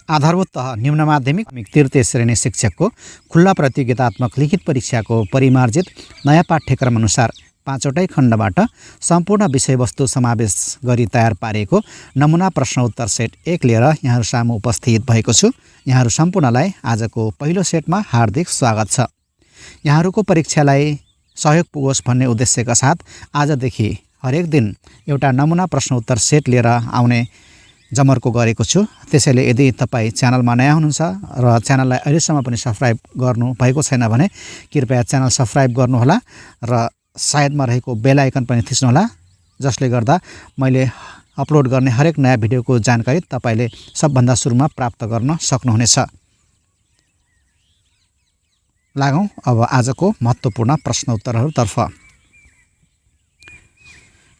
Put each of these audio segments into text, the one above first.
आधारभूत तह निम्न माध्यमिक तृतीय श्रेणी शिक्षकको खुल्ला प्रतियोगितात्मक लिखित परीक्षाको परिमार्जित नयाँ पाठ्यक्रम अनुसार 5वटै खण्डबाट सम्पूर्ण विषयवस्तु समावेश गरी तयार पारेको नमुना प्रश्नोत्तर सेट 1 लिएर यहाँहरू सामु उपस्थित भएको छु। यहाँहरू सम्पूर्णलाई आजको पहिलो सेटमा हार्दिक स्वागत छ। यहाँहरूको परीक्षालाई सहयोग पुगोस् भन्ने उद्देश्यका साथ आजदेखि हरेक दिन एउटा नमुना प्रश्नोत्तर सेट लिएर आउने जमर्को गरेको छु। त्यसैले यदि तपाईँ च्यानलमा नयाँ हुनुहुन्छ र च्यानललाई अहिलेसम्म पनि सब्स्क्राइब गर्नु भएको छैन भने कृपया च्यानल सब्स्क्राइब गर्नुहोला र साइडमा रहेको बेल आइकन पनि थिच्नुहोला, जसले गर्दा मैले अपलोड गर्ने हरेक नयाँ भिडियोको जानकारी तपाईले सबभन्दा सुरुमा प्राप्त गर्न सक्नुहुनेछ। लागौं अब आजको महत्त्वपूर्ण प्रश्नोत्तरहरूतर्फ।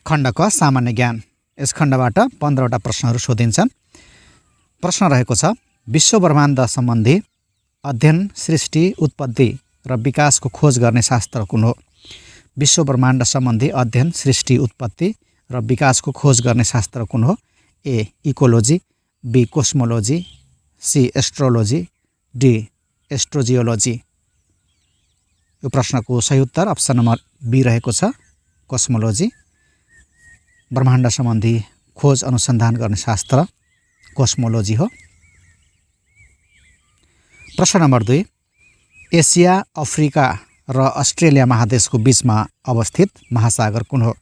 खण्ड क सामान्य ज्ञान। यस खण्डबाट 15वटा प्रश्नहरू सोधिन्छन्। प्रश्न रहेको छ, विश्व ब्रह्माण्ड सम्बन्धी अध्ययन, सृष्टि, उत्पत्ति र विकासको खोज गर्ने शास्त्र कुन हो? विश्व ब्रह्माण्ड सम्बन्धी अध्ययन, सृष्टि, उत्पत्ति र विकासको खोज गर्ने शास्त्र कुन हो? A ecology, B cosmology, C astrology, D astrogeology. यो प्रश्नको सही उत्तर अप्सन नम्बर बी रहेको छ, कोस्मोलोजी। ब्रह्माण्ड सम्बन्धी खोज अनुसन्धान गर्ने शास्त्र कोस्मोलोजी हो। प्रश्न नम्बर 2, एसिया, अफ्रिका र अस्ट्रेलिया महादेशको बीचमा अवस्थित महासागर कुन हो?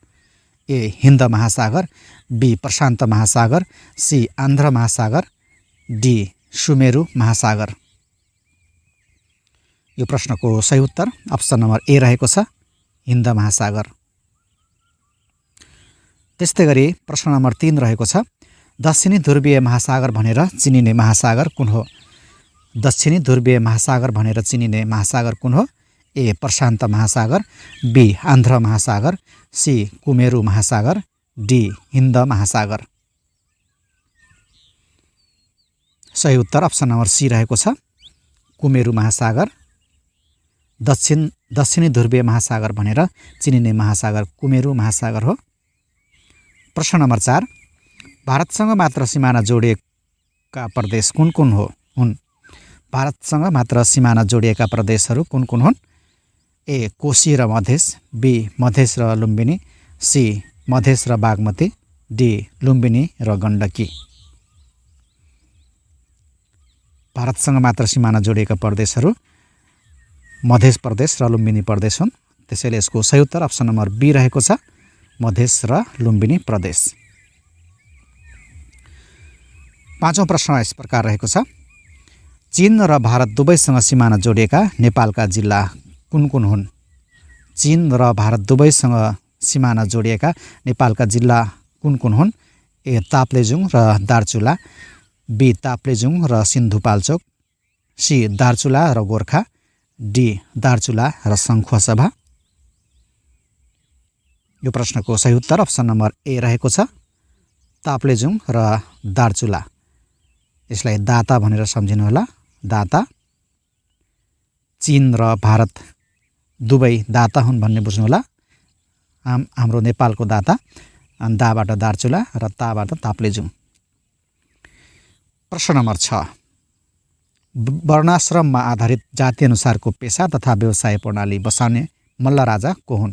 ए हिन्द महासागर, बी प्रशान्त महासागर, सी आन्ध्र महासागर, डी सुमेरु महासागर। यो प्रश्नको सही उत्तर अप्सन नम्बर ए रहेको छ, हिन्द महासागर। त्यस्तै गरी प्रश्न नम्बर 3 रहेको छ, दक्षिणी ध्रुवीय महासागर भनेर चिनिने महासागर कुन हो? दक्षिणी ध्रुवीय महासागर भनेर चिनिने महासागर कुन हो? ए प्रशान्त महासागर, बी आन्ध्र महासागर, सी कुमेरु महासागर, डी हिन्द महासागर। सही उत्तर अप्सन नम्बर सी रहेको छ, कुमेरु महासागर। दक्षिणी ध्रुवीय महासागर भनेर चिनिने महासागर कुमेरु महासागर हो। प्रश्न नम्बर 4, भारतसँग मात्र सिमाना जोडिएका प्रदेश कुन कुन हुन्? भारतसँग मात्र सिमाना जोडिएका प्रदेशहरू कुन कुन हुन्? ए कोशी र मधेस, बी मधेस र लुम्बिनी, सी मधेस र बागमती, डी लुम्बिनी र गण्डकी। भारतसँग मात्र सिमाना जोडिएका प्रदेशहरू मधेस प्रदेश र लुम्बिनी प्रदेश हुन्। त्यसैले यसको सही उत्तर अप्सन नम्बर बी रहेको छ, मधेस र लुम्बिनी प्रदेश। 5औं प्रश्न यस प्रकार रहेको छ, चीन र भारत दुवैसँग सिमाना जोडिएका नेपालका जिल्ला कुन कुन हुन्? चीन र भारत दुवैसँग सिमाना जोडिएका नेपालका जिल्ला कुन कुन हुन्? ए ताप्लेजुङ र दार्चुला, बी ताप्लेजुङ र सिन्धुपाल्चोक, सी दार्चुला र गोर्खा, डी दार्चुला र सङ्खुवासभा। यो प्रश्नको सही उत्तर अप्सन नम्बर ए रहेको छ, ताप्लेजुङ र दार्चुला। यसलाई दाता भनेर सम्झिनु होला, दाता। चीन र भारत दुवै दाता हुन् भन्ने बुझ्नु होला। हाम्रो नेपालको दाता, दाबाट दार्चुला र ताबाट ताप्लेजुङ। प्रश्न नम्बर 6, वर्णाश्रममा आधारित जाति अनुसारको पेशा तथा व्यवसाय प्रणाली बसाउने मल्ल राजा को हुन्?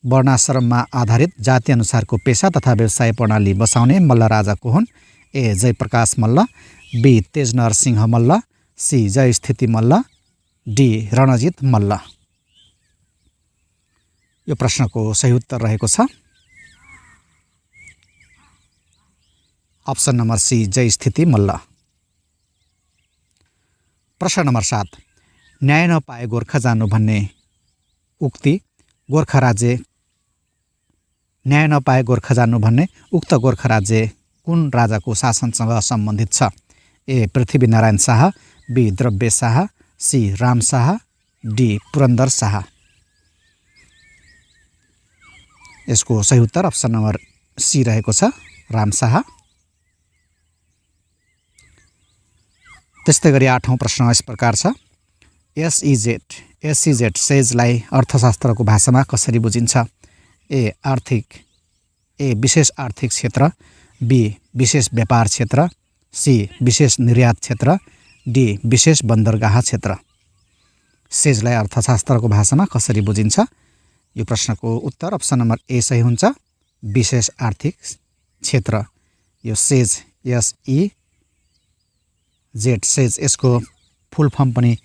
वर्णाश्रममा आधारित जाति अनुसारको पेशा तथा व्यवसाय प्रणाली बसाउने मल्ल राजा को हुन्? A Jayaprakash Malla, B Tejnarsingh Malla, C Jayasthiti Malla, D Ranjit Malla. यो प्रश्नको सही उत्तर रहेको छ option number C Jayasthiti Malla. प्रश्न नम्बर 7, न्याय नपाए गोर्खा जानु भन्ने उक्ति गोर्खा राज्य न्याय नपाए गोर्खा जानु भन्ने उक्त गोर्खा राज्य कुन राजाको शासनसँग सम्बन्धित छ? ए पृथ्वीनारायण शाह, बी द्रव्य शाह, सी राम शाह, डी पुरन्दर शाह। यसको सही उत्तर अप्सन नम्बर सी रहेको छ, राम शाह। त्यस्तै गरी 8औं प्रश्न यस प्रकार छ, एसइजेड सेजलाई अर्थशास्त्रको भाषामा कसरी बुझिन्छ? ए विशेष आर्थिक क्षेत्र, बी विशेष व्यापार क्षेत्र, सी विशेष निर्यात क्षेत्र, डी विशेष बन्दरगाह क्षेत्र। सेजलाई अर्थशास्त्रको भाषामा कसरी बुझिन्छ? यो प्रश्नको उत्तर अप्सन नम्बर ए सही हुन्छ, विशेष आर्थिक क्षेत्र। यो सेज SEZ सेज यसको फुल फर्म पनि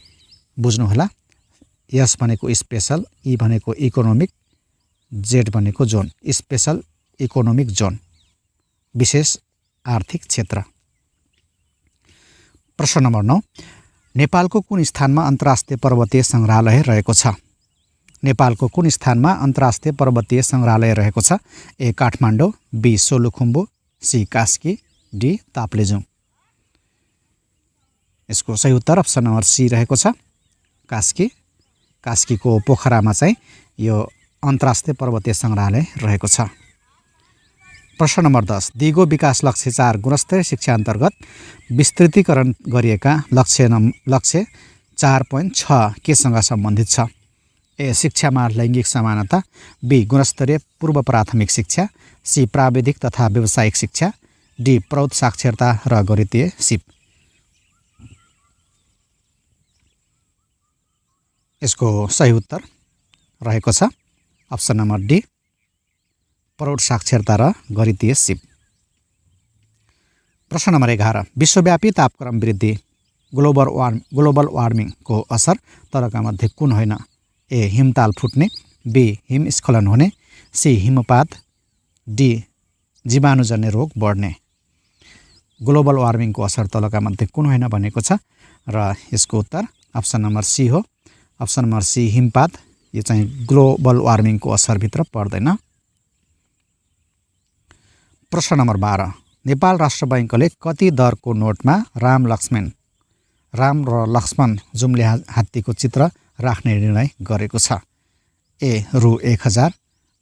बुझ्नुहोला। एस भनेको स्पेशल, ई भनेको इकोनोमिक, जेड भनेको जोन, स्पेशल इकोनोमिक जोन, विशेष आर्थिक क्षेत्र। प्रश्न नम्बर 9, नेपालको कुन स्थानमा अन्तर्राष्ट्रिय पर्वतीय सङ्ग्रहालय रहेको छ? नेपालको कुन स्थानमा अन्तर्राष्ट्रिय पर्वतीय सङ्ग्रहालय रहेको छ? A Kathmandu, B Solukhumbu, C Kaski, D Taplejung. यसको सही उत्तर अप्सन नम्बर सी रहेको छ, कास्की। कास्कीको पोखरामा चाहिँ यो अन्तर्राष्ट्रिय पर्वतीय सङ्ग्रहालय रहेको छ। प्रश्न नम्बर 10, दिगो विकास लक्ष्य 4 गुणस्तरीय शिक्षा अन्तर्गत विस्तृतीकरण गरिएका लक्ष्य 4.6 केसँग सम्बन्धित छ? ए शिक्षामा लैङ्गिक समानता, बी गुणस्तरीय पूर्व प्राथमिक शिक्षा, सी प्राविधिक तथा व्यावसायिक शिक्षा, डी प्रौढ साक्षरता र गणितीय सिप। यसको सही उत्तर रहेको छ अप्सन नम्बर डी, प्रौढ साक्षरता र गणितीय सिप। प्रश्न नम्बर 11, विश्वव्यापी तापक्रम वृद्धि ग्लोबल वार्मिङको असर तलका मध्ये कुन होइन? ए हिमताल फुट्ने, बी हिमस्खलन हुने, सी हिमपात, डी जीवाणुजन्य रोग बढ्ने। ग्लोबल वार्मिङको असर तलका मध्ये कुन होइन भनेको छ र यसको उत्तर अप्सन नम्बर सी हो, अप्सन नम्बर सी हिमपात। यो चाहिँ ग्लोबल वार्मिङको असरभित्र पर्दैन। प्रश्न नम्बर 12, नेपाल राष्ट्र बैंकले कति दरको नोटमा राम र लक्ष्मण जुम्ले हात्तीको चित्र राख्ने निर्णय गरेको छ? ए रु 1000,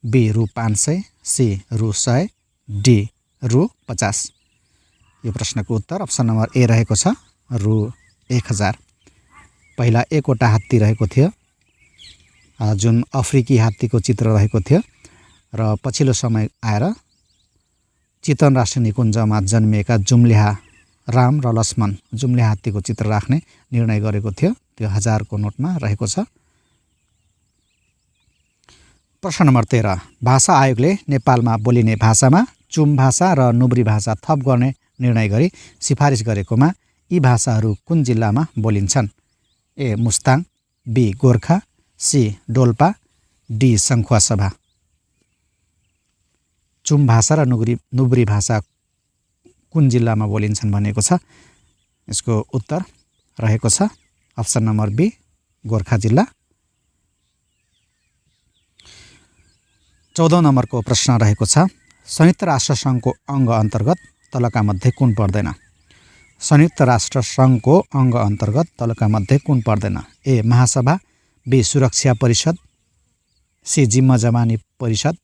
बी रु 500, सी रु 100, डी रु 50। यो प्रश्नको उत्तर अप्सन नम्बर ए रहेको छ, रु 1000। पहिला एकवटा हात्ती रहेको थियो जुन अफ्रिकी हात्तीको चित्र रहेको थियो र पछिल्लो समय आएर चितवन राष्ट्रिय निकुञ्जमा जन्मिएका जुम्ल्याहा राम र लक्ष्मण जुम्ले हात्तीको चित्र राख्ने निर्णय गरेको थियो। त्यो 1000 को नोटमा रहेको छ। प्रश्न नम्बर 13, भाषा आयोगले नेपालमा बोलिने भाषामा चुम भाषा र नुब्री भाषा थप गर्ने निर्णय गरी सिफारिस गरेकोमा यी भाषाहरू कुन जिल्लामा बोलिन्छन्? A Mustang, B Gorkha, C Dolpa, D Sankhuwasabha. Chum भाषा र नुब्री भाषा कुन जिल्लामा बोलिन्छन् भनेको छ। यसको उत्तर रहेको छ अप्सन नम्बर बी, गोर्खा जिल्ला। 14औं नम्बरको प्रश्न रहेको छ, संयुक्त राष्ट्र सङ्घको अङ्ग अन्तर्गत तलका मध्ये कुन पर्दैन? संयुक्त राष्ट्र सङ्घको अङ्ग अन्तर्गत तलका मध्ये कुन पर्दैन? ए महासभा, बी सुरक्षा परिषद, सी जिम्मा जमानी परिषद,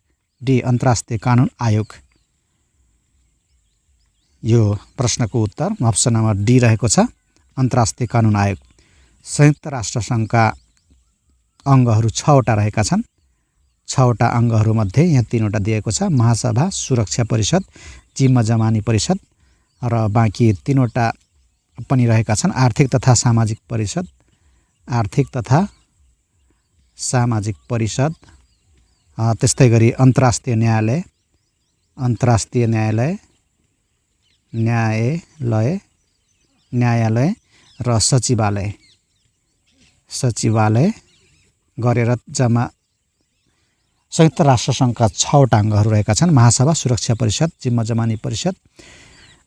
डी अन्तर्राष्ट्रिय कानुन आयोग। यो प्रश्नको उत्तर अप्सन नम्बर डी रहेको छ, अन्तर्राष्ट्रिय कानुन आयोग। संयुक्त राष्ट्र सङ्घका अङ्गहरू 6वटा रहेका छन्। 6वटा अङ्गहरूमध्ये यहाँ 3वटा दिएको छ, महासभा, सुरक्षा परिषद, जिम्मा जमानी परिषद र बाँकी 3वटा पनि रहेका छन्, आर्थिक तथा सामाजिक परिषद, आर्थिक तथा सामाजिक परिषद, त्यस्तै गरी अन्तर्राष्ट्रिय न्यायालय, अन्तर्राष्ट्रिय न्यायालय, न्यायालय र सचिवालय गरेर जम्मा संयुक्त राष्ट्र सङ्घका 6वटा अङ्गहरू रहेका छन्। महासभा, सुरक्षा परिषद, जिम्मा जमानी परिषद,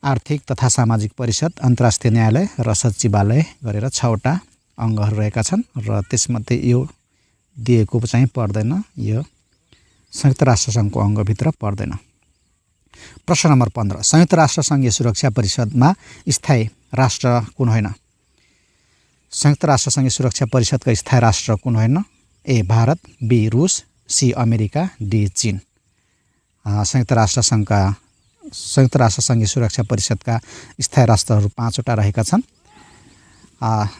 आर्थिक तथा सामाजिक परिषद, अन्तर्राष्ट्रिय न्यायालय र सचिवालय गरेर 6वटा अङ्गहरू रहेका छन् र त्यसमध्ये यो दिएको चाहिँ पर्दैन, यो संयुक्त राष्ट्र सङ्घको अङ्गभित्र पर्दैन। प्रश्न नम्बर 15, संयुक्त राष्ट्र सङ्घीय सुरक्षा परिषदमा स्थायी राष्ट्र कुन होइन? संयुक्त राष्ट्र सङ्घीय सुरक्षा परिषदका स्थायी राष्ट्र कुन होइन? ए भारत, बी रुस, सी अमेरिका, डी चीन। संयुक्त राष्ट्र सङ्घीय सुरक्षा परिषदका स्थायी राष्ट्रहरू 5वटा रहेका छन्।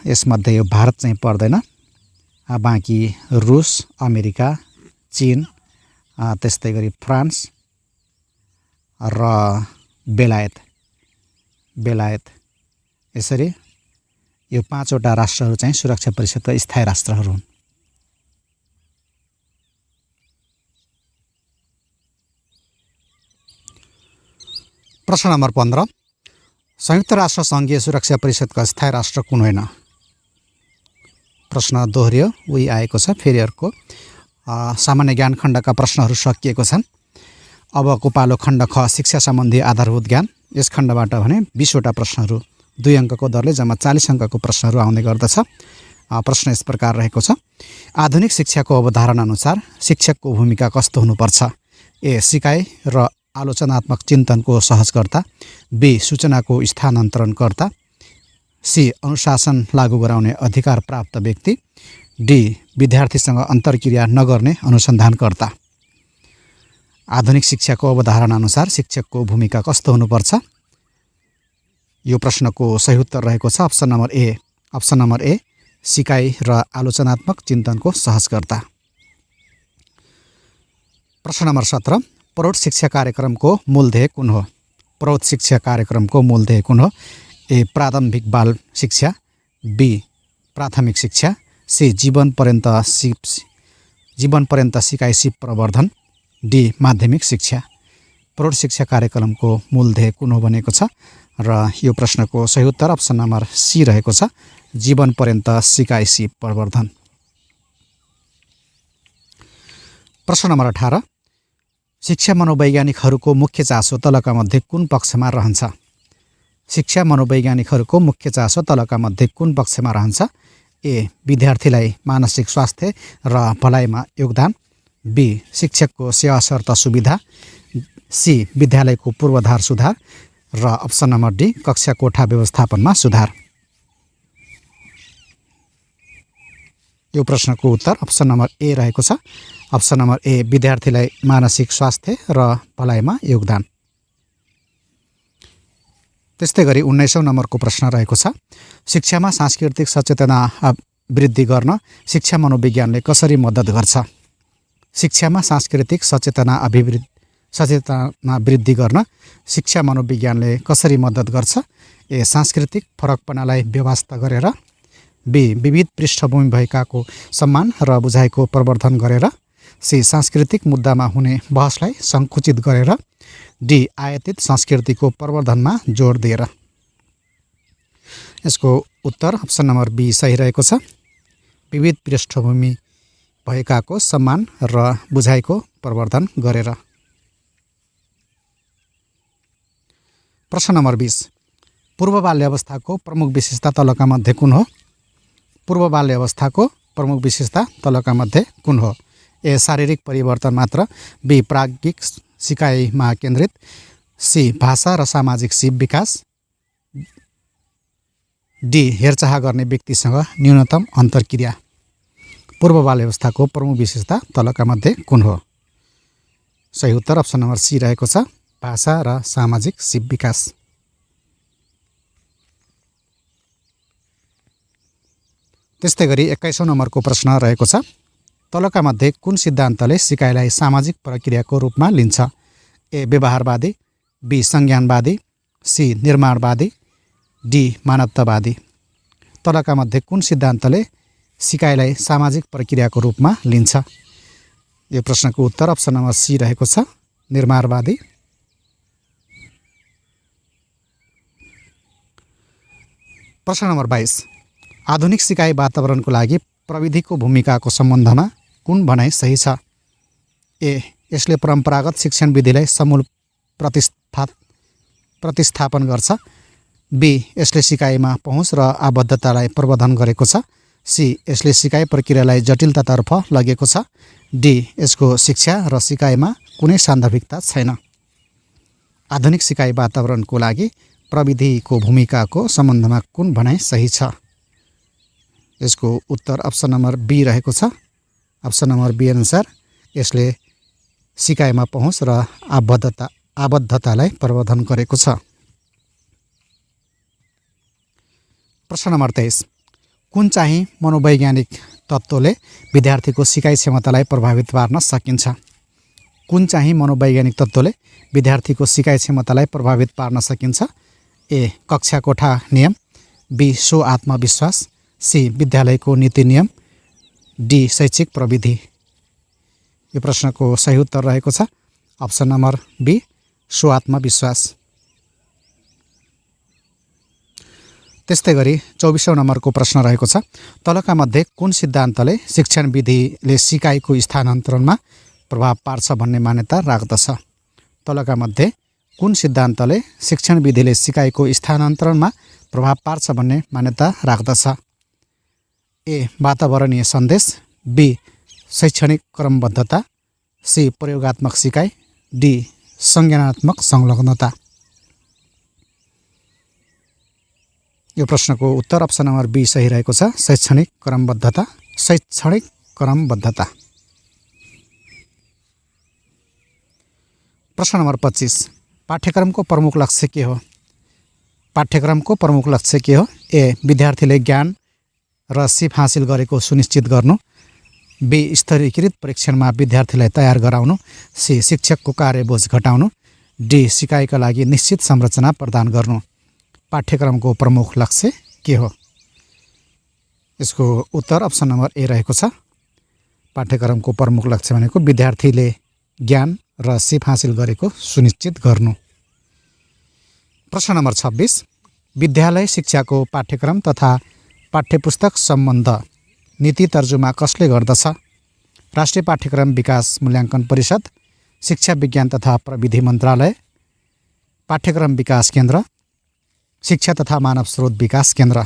यसमध्ये यो भारत चाहिँ पर्दैन, बाँकी रुस, अमेरिका, चीन, त्यस्तै गरी फ्रान्स र बेलायत। यसरी यो 5वटा राष्ट्रहरू चाहिँ सुरक्षा परिषदका स्थायी राष्ट्रहरू हुन्। प्रश्न नम्बर 15 संयुक्त राष्ट्र सङ्घीय सुरक्षा परिषदका स्थायी राष्ट्र कुन होइन? प्रश्न दोहोरियो, उही आएको छ। फेरि अर्को सामान्य ज्ञान खण्डका प्रश्नहरू सकिएको छन्। अबको पालो खण्ड ख शिक्षा सम्बन्धी आधारभूत ज्ञान। यस खण्डबाट भने 20वटा प्रश्नहरू 2 अङ्कको दरले जम्मा 40 अङ्कको प्रश्नहरू आउने गर्दछ। प्रश्न यस प्रकार रहेको छ। आधुनिक शिक्षाको अवधारणा अनुसार शिक्षकको भूमिका कस्तो हुनुपर्छ? ए. सिकाइ र आलोचनात्मक चिन्तनको सहजकर्ता। बी. सूचनाको स्थानान्तरणकर्ता। सी. अनुशासन लागू गराउने अधिकार प्राप्त व्यक्ति। डी. विद्यार्थीसँग अन्तर्क्रिया नगर्ने अनुसन्धानकर्ता। आधुनिक शिक्षाको अवधारणा अनुसार शिक्षकको भूमिका कस्तो हुनुपर्छ? यो प्रश्नको सही उत्तर रहेको छ अप्सन नम्बर ए। अप्सन नम्बर ए, सिकाइ र आलोचनात्मक चिन्तनको सहजकर्ता। प्रश्न नम्बर 17 प्रौढ शिक्षा कार्यक्रमको मूल ध्येय कुन हो? प्रौढ शिक्षा कार्यक्रमको मूल ध्येय कुन हो? ए. प्रारम्भिक बाल शिक्षा। बी. प्राथमिक शिक्षा। सी. जीवनपर्यन्त सिकाइ सिप प्रवर्धन। डी. माध्यमिक शिक्षा। प्रौढ शिक्षा कार्यक्रमको मूल ध्येय कुन हो भनेको छ र यो प्रश्नको सही उत्तर अप्सन नम्बर सी रहेको छ, जीवनपर्यन्त सिकाइ सिप प्रवर्धन। प्रश्न नम्बर 18 शिक्षा मनोवैज्ञानिकहरूको मुख्य चासो तलका मध्ये कुन पक्षमा रहन्छ? शिक्षा मनोवैज्ञानिकहरूको मुख्य चासो तलका मध्ये कुन पक्षमा रहन्छ? ए. विद्यार्थीलाई मानसिक स्वास्थ्य र भलाइमा योगदान। बी. शिक्षकको सेवा शर्त सुविधा। सी. विद्यालयको पूर्वाधार सुधार र अप्सन नम्बर डी. कक्षा कोठा व्यवस्थापनमा सुधार। यो प्रश्नको उत्तर अप्सन नम्बर ए रहेको छ। अप्सन नम्बर ए, विद्यार्थीलाई मानसिक स्वास्थ्य र भलाइमा योगदान। त्यस्तै गरी 19औं नम्बरको प्रश्न रहेको छ। शिक्षामा सांस्कृतिक सचेतना वृद्धि गर्न शिक्षा मनोविज्ञानले कसरी मद्दत गर्छ? शिक्षामा सांस्कृतिक सचेतना वृद्धि गर्न शिक्षा मनोविज्ञानले कसरी मद्दत गर्छ? ए. सांस्कृतिक फरकपनालाई व्यवस्था गरेर। बी. विविध पृष्ठभूमि भएकाको सम्मान र बुझाइको प्रवर्धन गरेर। सी. सांस्कृतिक मुद्दामा हुने बहसलाई सङ्कुचित गरेर। डी. आयातित संस्कृतिको प्रवर्धनमा जोड दिएर। यसको उत्तर अप्सन नम्बर बी सही रहेको छ, विविध पृष्ठभूमि भएकाको सम्मान र बुझाइको प्रवर्धन गरेर। प्रश्न नम्बर 20 पूर्व बाल्य अवस्थाको प्रमुख विशेषता तलका मध्ये कुन हो? पूर्व बाल्य अवस्थाको प्रमुख विशेषता तलका मध्ये कुन हो? ए. शारीरिक परिवर्तन मात्र। बी. प्राज्ञिक सिकाइमा केन्द्रित। सी. भाषा र सामाजिक सिप विकास। डी. हेरचाह गर्ने व्यक्तिसँग न्यूनतम अन्तर्क्रिया। पूर्व बाल्य अवस्थाको प्रमुख विशेषता तलका मध्ये कुन हो? सही उत्तर अप्सन नम्बर सी रहेको छ, भाषा र सामाजिक सिप विकास। त्यस्तै गरी 21औं नम्बरको प्रश्न रहेको छ। तलका मध्ये कुन सिद्धान्तले सिकाइलाई सामाजिक प्रक्रियाको रूपमा लिन्छ? ए. व्यवहारवादी। बी. संज्ञानवादी। सी. निर्माणवादी। डी. मानवतावादी। तलका मध्ये कुन सिद्धान्तले सिकाइलाई सामाजिक प्रक्रियाको रूपमा लिन्छ? यो प्रश्नको उत्तर अप्सन नम्बर सी रहेको छ, निर्माणवादी। प्रश्न नम्बर 22 आधुनिक सिकाइ वातावरणको लागि प्रविधिको भूमिकाको सम्बन्धमा कुन भनाइ सही छ? ए. यसले परम्परागत शिक्षण विधिलाई समूल प्रतिस्थापन गर्छ। बी. यसले सिकाइमा पहुँच र आबद्धतालाई प्रवर्धन गरेको छ। सी. यसले सिकाइ प्रक्रियालाई जटिलतातर्फ लगेको छ। डी. यसको शिक्षा र सिकाइमा कुनै सान्दर्भिकता छैन। आधुनिक सिकाइ वातावरणको लागि प्रविधिको भूमिकाको सम्बन्धमा कुन भनाइ सही छ? यसको उत्तर अप्सन नम्बर बी रहेको छ। अप्सन नम्बर बी अनुसार यसले सिकाइमा पहुँच र आबद्धतालाई प्रवर्धन गरेको छ। प्रश्न नम्बर 23 कुन चाहिँ मनोवैज्ञानिक तत्त्वले विद्यार्थीको सिकाइ क्षमतालाई प्रभावित पार्न सकिन्छ? कुन चाहिँ मनोवैज्ञानिक तत्त्वले विद्यार्थीको सिकाइ क्षमतालाई प्रभावित पार्न सकिन्छ? ए कक्षा कोठा नियम, बी सो आत्मविश्वास, सी विद्यालयको नीति नियम, डी शैक्षिक प्रविधि। यो प्रश्नको सही उत्तर रहेको छ अप्सन नम्बर बी सो आत्मविश्वास। त्यस्तै गरी 24औं नम्बरको प्रश्न रहेको छ तलका मध्ये कुन सिद्धान्तले शिक्षण विधिले सिकाइको स्थानान्तरणमा प्रभाव पार्छ भन्ने मान्यता राख्दछ। तलका मध्ये कुन सिद्धान्तले शिक्षण विधिले सिकाइको स्थानान्तरणमा प्रभाव पार्छ भन्ने मान्यता राख्दछ। ए वातावरणीय सन्देश, बी शैक्षणिक क्रमबद्धता, सी प्रयोगात्मक सिकाइ, डी संज्ञानात्मक संलग्नता। यो प्रश्नको उत्तर अप्सन नम्बर बी सही रहेको छ शैक्षणिक क्रमबद्धता। शैक्षणिक क्रमबद्धता। प्रश्न नम्बर 25 पाठ्यक्रमको प्रमुख लक्ष्य के हो। पाठ्यक्रमको प्रमुख लक्ष्य के हो। ए विद्यार्थीले ज्ञान र सिप हासिल गरेको सुनिश्चित गर्नु, बी स्तरीकृत परीक्षणमा विद्यार्थीलाई तयार गराउनु, सी शिक्षकको कार्यबोझ घटाउनु, डी सिकाइका लागि निश्चित संरचना प्रदान गर्नु। पाठ्यक्रमको प्रमुख लक्ष्य के हो। यसको उत्तर अप्सन नम्बर ए रहेको छ। पाठ्यक्रमको प्रमुख लक्ष्य भनेको विद्यार्थीले ज्ञान र सिप हासिल गरेको सुनिश्चित गर्नु। प्रश्न नम्बर 26 विद्यालय शिक्षाको पाठ्यक्रम तथा पाठ्यपुस्तक सम्बन्ध नीति तर्जुमा कसले गर्दछ। राष्ट्रिय पाठ्यक्रम विकास मूल्याङ्कन परिषद, शिक्षा विज्ञान तथा प्रविधि मन्त्रालय, पाठ्यक्रम विकास केन्द्र, शिक्षा तथा मानव स्रोत विकास केन्द्र।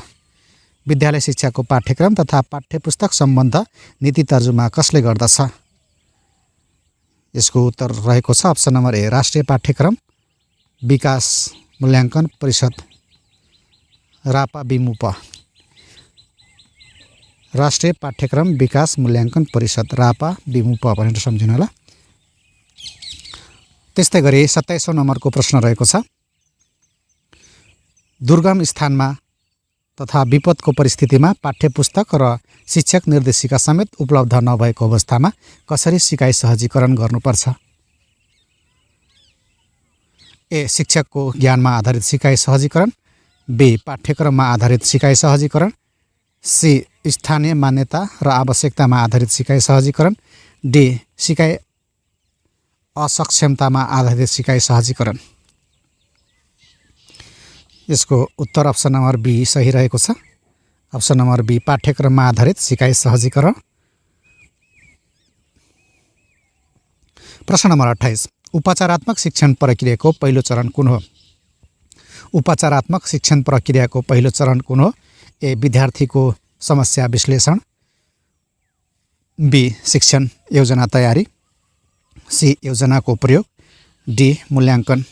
विद्यालय शिक्षाको पाठ्यक्रम तथा पाठ्यपुस्तक सम्बन्ध नीति तर्जुमा कसले गर्दछ। यसको उत्तर रहेको छ अप्सन नम्बर ए राष्ट्रिय पाठ्यक्रम विकास मूल्याङ्कन परिषद, रापा विमुप। राष्ट्रिय पाठ्यक्रम विकास मूल्याङ्कन परिषद, रापा विमुप भनेर सम्झिनु होला। त्यस्तै गरी 27औं नम्बरको प्रश्न रहेको छ दुर्गम स्थानमा तथा विपदको परिस्थितिमा पाठ्यपुस्तक र शिक्षक निर्देशिका समेत उपलब्ध नभएको अवस्थामा कसरी सिकाइ सहजीकरण गर्नुपर्छ। ए शिक्षकको ज्ञानमा आधारित सिकाइ सहजीकरण, बी पाठ्यक्रममा आधारित सिकाइ सहजीकरण, सी स्थानीय मान्यता र आवश्यकतामा आधारित सिकाइ सहजीकरण, डी सिकाइ असक्षमतामा आधारित सिकाइ सहजीकरण। यसको उत्तर अप्सन नम्बर बी सही रहेको छ। अप्सन नम्बर बी पाठ्यक्रममा आधारित सिकाइ सहजीकरण। प्रश्न नम्बर 28 उपचारात्मक शिक्षण प्रक्रियाको पहिलो चरण कुन हो। उपचारात्मक शिक्षण प्रक्रियाको पहिलो चरण कुन हो। ए विद्यार्थीको समस्या विश्लेषण, बी शिक्षण योजना तयारी, सी योजनाको प्रयोग, डी मूल्याङ्कन।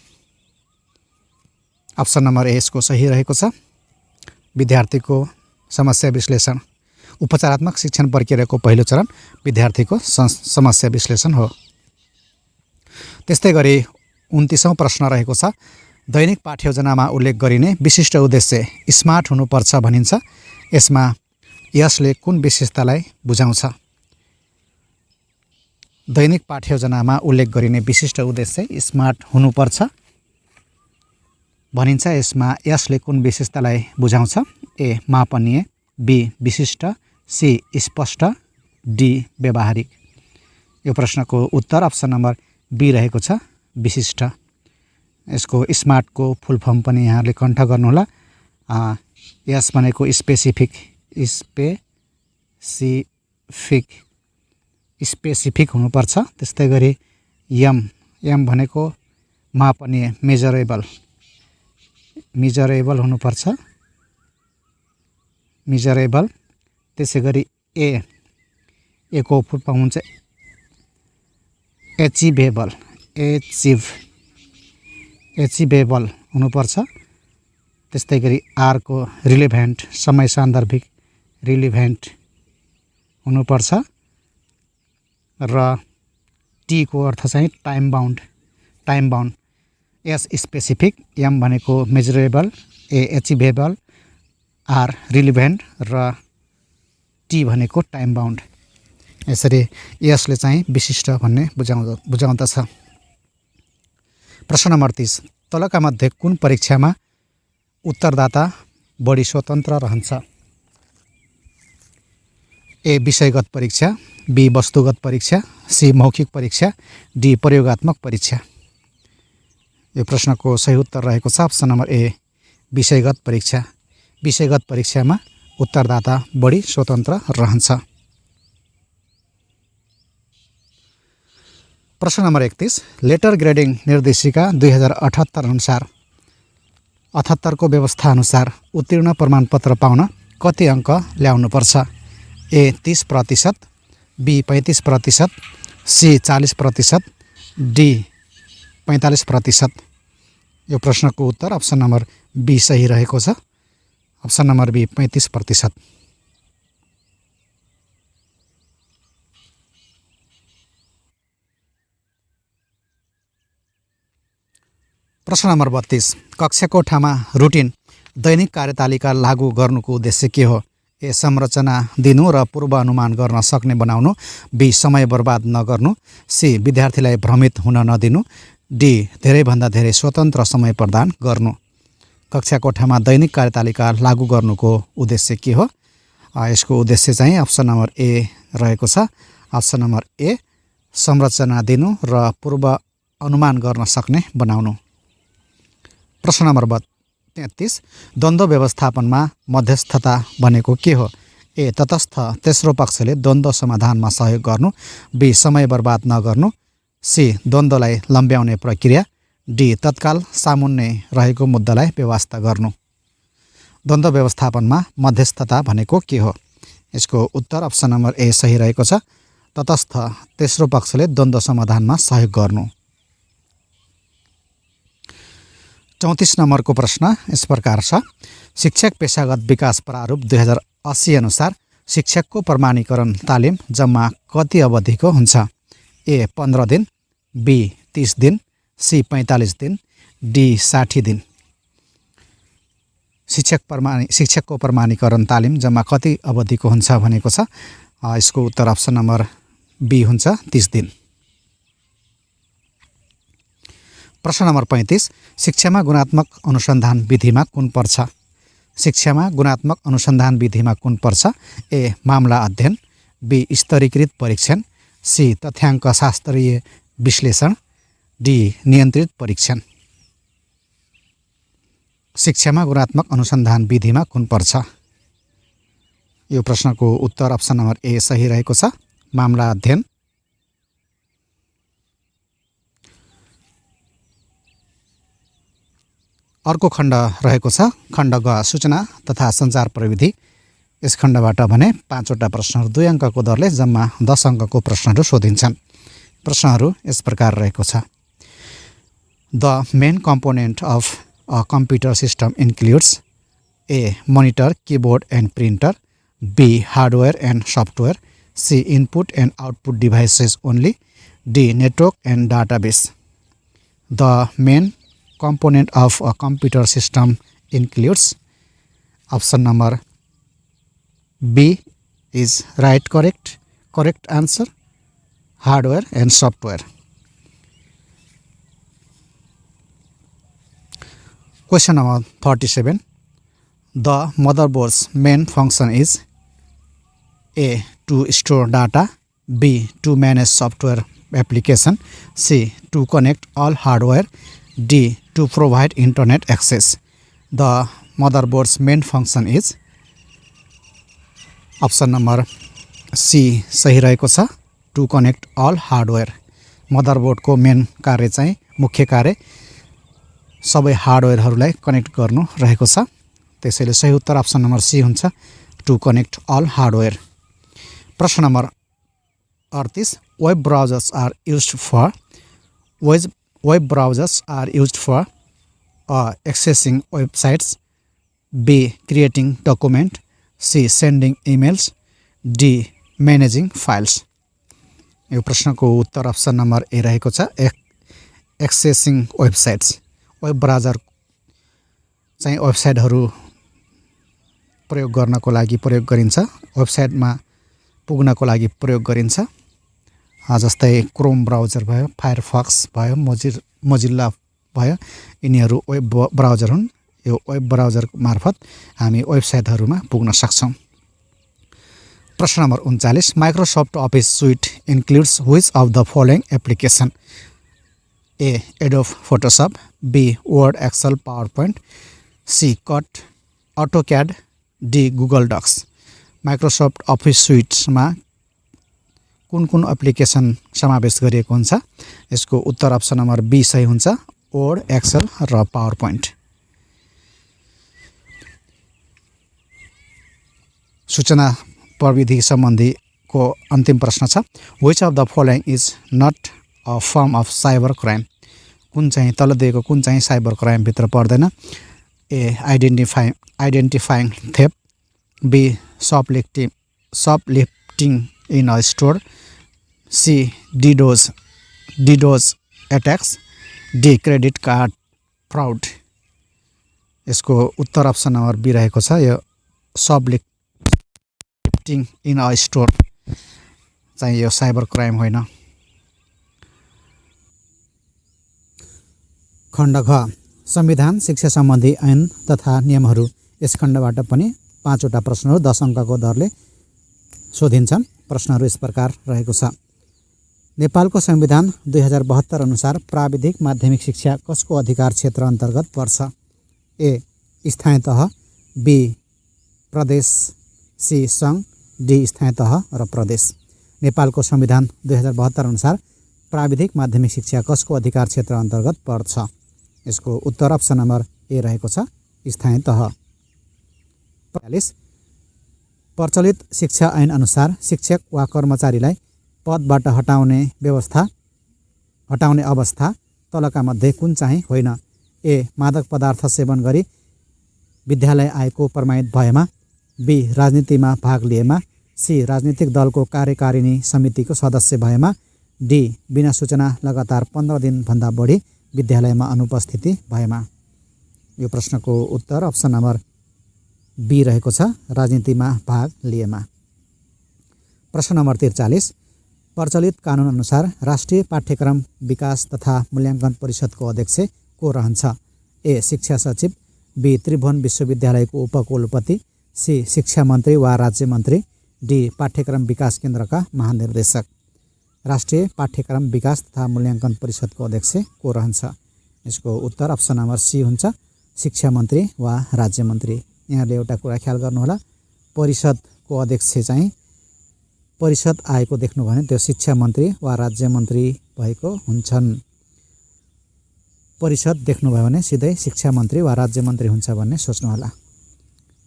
अप्सन नम्बर ए यसको सही रहेको छ विद्यार्थीको समस्या विश्लेषण। उपचारात्मक शिक्षण प्रक्रियाको पहिलो चरण विद्यार्थीको समस्या विश्लेषण हो। त्यस्तै गरी 29औं प्रश्न रहेको छ दैनिक पाठ्ययोजनामा उल्लेख गरिने विशिष्ट उद्देश्य स्मार्ट हुनुपर्छ भनिन्छ। यसमा यसले कुन विशेषतालाई बुझाउँछ। दैनिक पाठ्ययोजनामा उल्लेख गरिने विशिष्ट उद्देश्य स्मार्ट हुनुपर्छ भनिन्छ। यसमा यसले कुन विशेषतालाई बुझाउँछ। ए मापनीय, बी विशिष्ट, सी स्पष्ट, डी व्यावहारिक। यो प्रश्नको उत्तर अप्सन नम्बर बी रहेको छ विशिष्ट। यसको स्मार्टको फुल फर्म पनि यहाँले कण्ठ गर्नुहोला। यस भनेको स्पेसिफिक हुनुपर्छ। त्यस्तै गरी एम भनेको मापनीय मेजरेबल हुनुपर्छ। मेजरेबल। त्यसै गरी ए को फुल फर्म हुन्छ एचिभेबल हुनुपर्छ। त्यस्तै गरी आर को रिलेभेन्ट समय सान्दर्भिक रिलेभेन्ट हुनुपर्छ र टी को अर्थ चाहिँ time bound. S specific, M भनेको measurable, A achievable, R relevant र टी भनेको टाइम बाउन्ड। यसरी यसले चाहिँ विशिष्ट भन्ने बुझाउँदछ। प्रश्न नम्बर 30 तलका मध्ये कुन परीक्षामा उत्तरदाता बढी स्वतन्त्र रहन्छ? ए विषयगत परीक्षा, बी वस्तुगत परीक्षा, सी मौखिक परीक्षा, डी प्रयोगात्मक परीक्षा। यो प्रश्नको सही उत्तर रहेको छ अप्सन नम्बर ए विषयगत परीक्षा। विषयगत परीक्षामा उत्तरदाता बढी स्वतन्त्र रहन्छ। प्रश्न नम्बर 31 लेटर ग्रेडिङ निर्देशिका 2078 अनुसार 78 को व्यवस्था अनुसार उत्तीर्ण प्रमाणपत्र पाउन कति अङ्क ल्याउनुपर्छ? ए 30%, बी 35%, सी 40%, डी 45%। यो प्रश्नको उत्तर अप्सन नम्बर बी सही रहेको छ। Option number B 35%। प्रश्न नम्बर 32 कक्षा कोठामा रुटिन दैनिक कार्यतालिका लागू गर्नुको उद्देश्य के हो? ए संरचना दिनु र पूर्वानुमान गर्न सक्ने बनाउनु, बी समय बर्बाद नगर्नु, सी विद्यार्थीलाई भ्रमित हुन नदिनु, डी धेरैभन्दा धेरै स्वतन्त्र समय प्रदान गर्नु। कक्षा कोठामा दैनिक कार्यतालिका लागू गर्नुको उद्देश्य के हो? यसको उद्देश्य चाहिँ अप्सन नम्बर ए रहेको छ। अप्सन नम्बर ए संरचना दिनु र पूर्वानुमान गर्न सक्ने बनाउनु। प्रश्न नम्बर 33 द्वन्द्व व्यवस्थापनमा मध्यस्थता भनेको के हो? ए तटस्थ तेस्रो पक्षले द्वन्द्व समाधानमा सहयोग गर्नु, बी समय बर्बाद नगर्नु, सी द्वन्द्वलाई लम्ब्याउने प्रक्रिया, डी तत्काल सामुन्ने रहेको मुद्दालाई व्यवस्था गर्नु। द्वन्द्व व्यवस्थापनमा मध्यस्थता भनेको के हो? यसको उत्तर अप्सन नम्बर ए सही रहेको छ। तटस्थ तेस्रो पक्षले द्वन्द्व समाधानमा सहयोग गर्नु। 34 नम्बरको प्रश्न यस प्रकार छ। शिक्षक पेशागत विकास प्रारूप 2080 अनुसार शिक्षकको प्रमाणीकरण तालिम जम्मा कति अवधिको हुन्छ? ए 15 दिन, बी 30 दिन, सी 45 दिन, डी 60 दिन। शिक्षकको प्रमाणीकरण तालिम जम्मा कति अवधिको हुन्छ भनेको छ। यसको उत्तर अप्सन नम्बर बी हुन्छ 30 दिन। प्रश्न नम्बर 35 शिक्षामा गुणात्मक अनुसन्धान विधिमा कुन पर्छ? शिक्षामा गुणात्मक अनुसन्धान विधिमा कुन पर्छ? ए मामला अध्ययन, बी स्तरीकृत परीक्षण, सी तथ्याङ्क शास्त्रीय विश्लेषण, डी नियन्त्रित परीक्षण। शिक्षामा गुणात्मक अनुसन्धान विधिमा कुन पर्छ? यो प्रश्नको उत्तर अप्सन नम्बर ए सही रहेको छ। मामला अध्ययन। अर्को खण्ड रहेको छ खण्ड ग सूचना तथा सञ्चार प्रविधि। यस खण्डबाट भने 5वटा प्रश्नहरू 2 अङ्कको दरले जम्मा 10 अङ्कको प्रश्नहरू सोधिन्छन्। प्रश्नहरू यस प्रकार रहेको छ। The main component of a computer system includes A monitor, keyboard and printer, B hardware and software, C input and output devices only, D network and database. The main component of a computer system includes option number B is correct answer hardware and software. Question number 37 the motherboard's main function is A to store data, B to manage software application, C to connect all hardware, D to provide internet access. The motherboard's main function is option number C सही रहेको छ। to connect all hardware मदरबोर्डको main कार्य चाहिँ मुख्य कार्य सबै हार्डवेयरहरूलाई connect गर्नु रहेको छ। त्यसैले सही उत्तर अप्सन नम्बर सी हुन्छ to connect all hardware. प्रश्न number 38 web browsers are used for accessing websites, B creating document, C sending emails, D managing files. यो प्रश्नको उत्तर अप्सन नम्बर ए रहेको छ एक्सेसिङ वेबसाइट्स। वेब ब्राउजर चाहिँ वेबसाइटहरू प्रयोग गर्नको लागि प्रयोग गरिन्छ, वेबसाइटमा पुग्नको लागि प्रयोग गरिन्छ। जस्तै क्रोम ब्राउजर भयो, फायरफक्स भयो, मोजिल्ला भयो, यिनीहरू वेब ब्राउजर हुन्। यो वेब ब्राउजर मार्फत हामी वेबसाइटहरुमा पुग्न सक्छौं। प्रश्न नम्बर 39 Microsoft Office suite includes which of the following application? A Adobe Photoshop, B Word Excel PowerPoint, C cut AutoCAD, D Google Docs. Microsoft Office सुइटमा कुन कुन एप्लिकेसन समावेश गरिएको हुन्छ? यसको उत्तर अप्सन नम्बर बी सही हुन्छ, वर्ड एक्सेल र पावरपोइन्ट। सूचना प्रविधि सम्बन्धीको अन्तिम प्रश्न छ, which of the following is not a form of cyber crime? कुन चाहिँ तल दिएको कुन चाहिँ साइबर क्राइम भित्र पर्दैन? A identifying theft, B shoplifting in a store, C DDoS attacks, D credit card fraud. यसको उत्तर अप्सन नम्बर बी रहेको छ, यो shoplifting इन अ स्टोर चाहिँ यो साइबर क्राइम होइन। खण्ड घ संविधान शिक्षा सम्बन्धी ऐन तथा नियमहरू। यस खण्डबाट पनि 5 वटा प्रश्नहरू 10 अङ्कको दरले सोधिन्छन्। प्रश्नहरू यस प्रकार रहेको छ, नेपालको संविधान 2072 अनुसार प्राविधिक माध्यमिक शिक्षा कसको अधिकार क्षेत्र अन्तर्गत पर्छ? ए स्थानीय तह, बी प्रदेश, सी सङ्घ, डी स्थानीय तह र प्रदेश। नेपालको संविधान 2072 अनुसार प्राविधिक माध्यमिक शिक्षा कसको अधिकार क्षेत्र अन्तर्गत पर्छ? यसको उत्तर अप्सन नम्बर ए रहेको छ, स्थानीय तह। 45 प्रचलित शिक्षा ऐन अनुसार शिक्षक वा कर्मचारीलाई पदबाट हटाउने अवस्था तलका मध्ये कुन चाहिँ होइन? ए मादक पदार्थ सेवन गरी विद्यालय आएको प्रमाणित भएमा, बी राजनीतिमा भाग लिएमा, सी राजनीतिक दलको कार्यकारिणी समितिको सदस्य भएमा, डी बिना सूचना लगातार 15 दिनभन्दा बढी विद्यालयमा अनुपस्थिति भएमा। यो प्रश्नको उत्तर अप्सन नम्बर बी रहेको छ, राजनीतिमा भाग लिएमा। प्रश्न नम्बर 43 प्रचलित कानुन अनुसार राष्ट्रिय पाठ्यक्रम विकास तथा मूल्याङ्कन परिषदको अध्यक्ष को रहन्छ? ए शिक्षा सचिव, बी त्रिभुवन विश्वविद्यालयको उपकुलपति, सी शिक्षा मन्त्री वा राज्य मन्त्री, डी पाठ्यक्रम विकास केन्द्रका महानिर्देशक। राष्ट्रिय पाठ्यक्रम विकास तथा मूल्याङ्कन परिषदको अध्यक्ष को रहन्छ? यसको उत्तर अप्सन नम्बर सी हुन्छ, शिक्षा मन्त्री वा राज्य मन्त्री। यहाँले एउटा कुरा ख्याल गर्नुहोला, परिषदको अध्यक्ष चाहिँ परिषद आएको देख्नु भने त्यो शिक्षा मन्त्री वा राज्य मन्त्री भएको हुन्छन्। परिषद देख्नुभयो भने सिधै शिक्षा मन्त्री वा राज्य मन्त्री हुन्छ भन्ने सोच्नुहोला।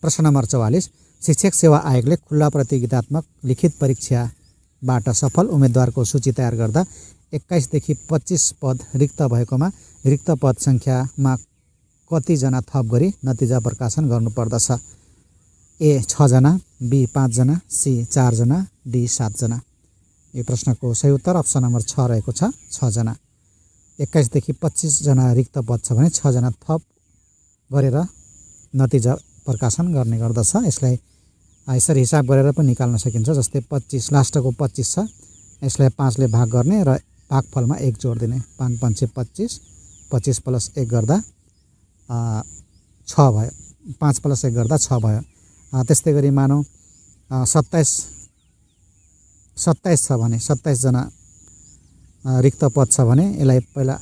प्रश्न नम्बर 44 शिक्षक सेवा आयोगले खुल्ला प्रतियोगितात्मक लिखित परीक्षाबाट सफल उम्मेदवारको सूची तयार गर्दा 21 देखि 25 पद रिक्त भएकोमा रिक्त पद सङ्ख्यामा कति जना थप गरी नतिजा प्रकाशन गर्नुपर्दछ? ए 6 जना, बी 5 जना, सी 4 जना, डी 7 जना। यो प्रश्नको सही उत्तर अप्सन नम्बर 6 रहेको छ, 6 जना। 21 देखि 25 जना रिक्त पद छ भने 6 जना थप गरेर नतिजा प्रकाशन गर्ने गर्दछ। यसलाई यसरी हिसाब गरेर पनि निकाल्न सकिन्छ। जस्तै 25 लास्टको 25 छ, यसलाई 5 ले भाग गर्ने र भागफलमा 1 जोड दिने। 5 5 25, 25 प्लस 1 गर्दा 6 भयो। 5 प्लस 1 गर्दा 6 भयो। त्यस्तै गरी मानौ 27 छ भने 27 जना रिक्त पद छ भने यसलाई पहिला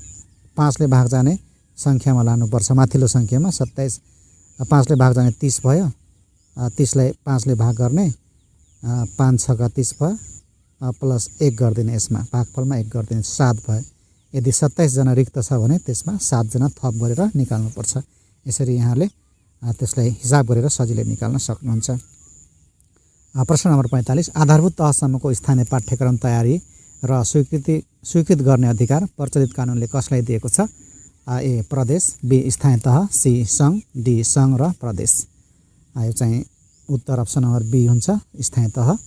5 ले भाग जाने सङ्ख्यामा लानुपर्छ। माथिल्लो सङ्ख्यामा 27 5 ले भाग जाने 30 भयो। 30 लाई 5 ले भाग गर्ने 5 6 का 30 भयो, प्लस 1 गरिदिने, यसमा भागफलमा 1 गरिदिने, 7 भयो। यदि 27 जना रिक्त छ भने त्यसमा 7 जना थप गरेर निकाल्नुपर्छ। यसरी यहाँले त्यसलाई हिसाब गरेर सजिलै निकाल्न सक्नुहुन्छ। प्रश्न नम्बर 45 आधारभूत तहसम्मको स्थानीय पाठ्यक्रम तयारी र स्वीकृत गर्ने अधिकार प्रचलित कानुनले कसलाई दिएको छ? ए प्रदेश, बी स्थानीय तह, सी सङ्घ, डी सङ्घ र प्रदेश। यो चाहिँ उत्तर अप्सन नम्बर बी हुन्छ, स्थानीय तह।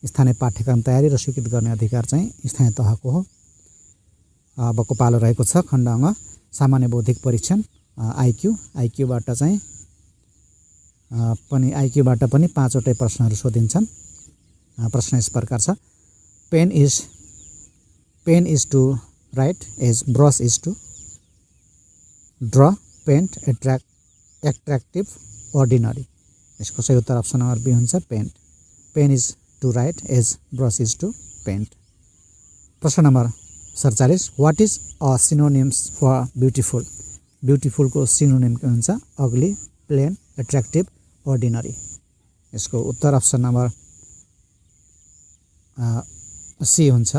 स्थानीय पाठ्यक्रम तयारी र स्वीकृत गर्ने अधिकार चाहिँ स्थानीय तहको हो। अबको पालो रहेको छ खण्ड अङ्ग सामान्य बौद्धिक परीक्षण आइक्यूबाट चाहिँ आइक्यूबाट पनि 5 वटै प्रश्नहरू सोधिन्छन्। प्रश्न यस प्रकार छ, pen is to write as brush is to draw, paint, attractive ordinary. यसको सही उत्तर अप्सन नम्बर बी हुन्छ paint. Pen is to write as brush is to paint. प्रश्न number 47 what is a synonyms for beautiful. ब्युटिफुलको synonym के हुन्छ ugly, plain, attractive, ordinary. यसको उत्तर अप्सन नम्बर सी हुन्छ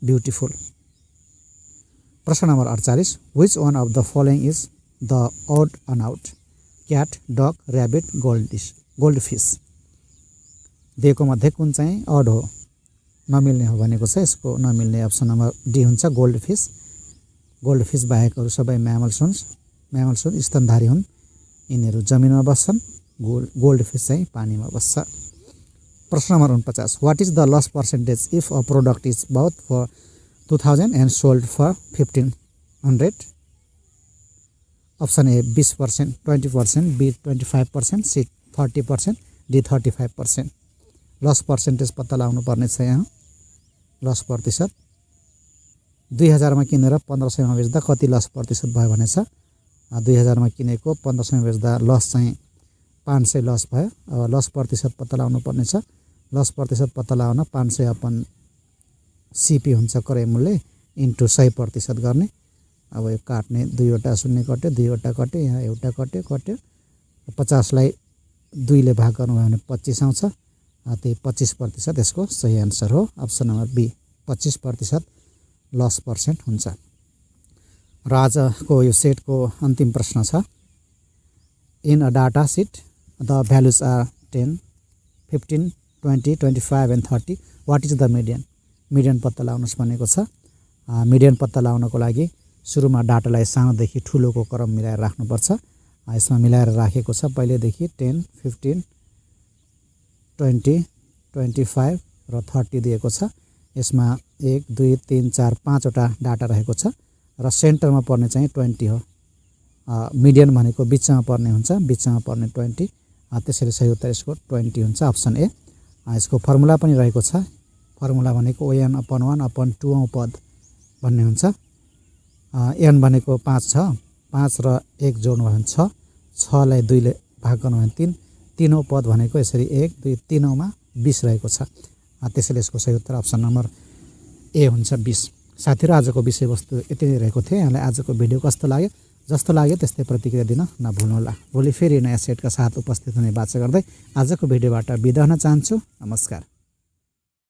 ब्युटिफुल। प्रश्न number 48 which one of the following is the odd one out. CAT, dug, rabbit, goldfish. दिएको मध्ये कुन चाहिँ अड हो, नमिल्ने हो भनेको छ। यसको नमिल्ने अप्सन नम्बर डी हुन्छ गोल्डफिस। गोल्डफिस बाहेकहरू सबै म्यामल्स हुन्, स्तनधारी हुन्। यिनीहरू जमिनमा बस्छन्। गोल्डफिस चाहिँ पानीमा बस्छ। प्रश्न number 49 what is the loss percentage if a product is bought for 2000 and sold for 1500। Option A 20%, 20%, B 25%, C 30%, D 35%। Loss percentage पत्ता लगाउनु पर्ने छ। यहाँ लस प्रतिशत 2000 मा किनेर 1500 मा बेच्दा कति लस प्रतिशत भयो भनेछ। 2000 मा किनेको 1500 मा बेच्दा लस चाहिँ 500 लस भयो। अब लस प्रतिशत पत्ता लगाउनु पर्ने छ। लस प्रतिशत पत्ता लगाउन 500 अपन सीपी हुन्छ क्रय मूल्य इन्टु 100% गर्ने। अब यो काट्ने 2वटा शून्य कट्यो, 2वटा कट्यो, यहाँ एउटा कट्यो 50 लाई 2 ले भाग गर्नुभयो भने 25 आउँछ। त्यही 25% यसको सही आन्सर हो। Option number B 25% loss percent हुन्छ। र आजको यो सेटको अन्तिम प्रश्न छ in a data sheet the values are 10, 15, 20, 25 and 30 what is the median. Median पत्ता लगाउनुहोस् भनेको छ। मिडियन पत्ता लगाउनको लागि सुरुमा डाटालाई सानोदेखि ठुलोको क्रम मिलाएर राख्नुपर्छ। यसमा मिलाएर राखेको छ पहिलेदेखि 10, 15, 20, 25 र 30 दिएको छ। यसमा 1, 2, 3, 4, 5वटा डाटा रहेको छ र सेन्टरमा पर्ने चाहिँ 20 हो। मिडियन भनेको बिचमा पर्ने हुन्छ, बिचमा पर्ने 20। त्यसैले सही उत्तर यसको 20 हुन्छ अप्सन ए। यसको फर्मुला पनि रहेको छ। फर्मुला भनेको n/1/2 पद भन्ने हुन्छ। n भनेको 5 छ, 5 र 1 जोड्नु भयो भने 6, 6 लाई 2 ले भाग गर्नु भयो भने 3, 3औं पद भनेको यसरी 1, 2, 3औं मा 20 रहेको छ। त्यसैले यसको सही उत्तर अप्सन नम्बर ए हुन्छ 20। साथीहरु आजको विषयवस्तु यति नै रहेको थियो। यहाँलाई आजको भिडियो कस्तो लाग्यो, जस्तो लाग्यो त्यस्तै प्रतिक्रिया दिन नभुल्नुहोला। भोलि फेरि नयाँ सेटका साथ उपस्थित हुने बाचा गर्दै आजको भिडियोबाट बिदा हुन चाहन्छु। नमस्कार।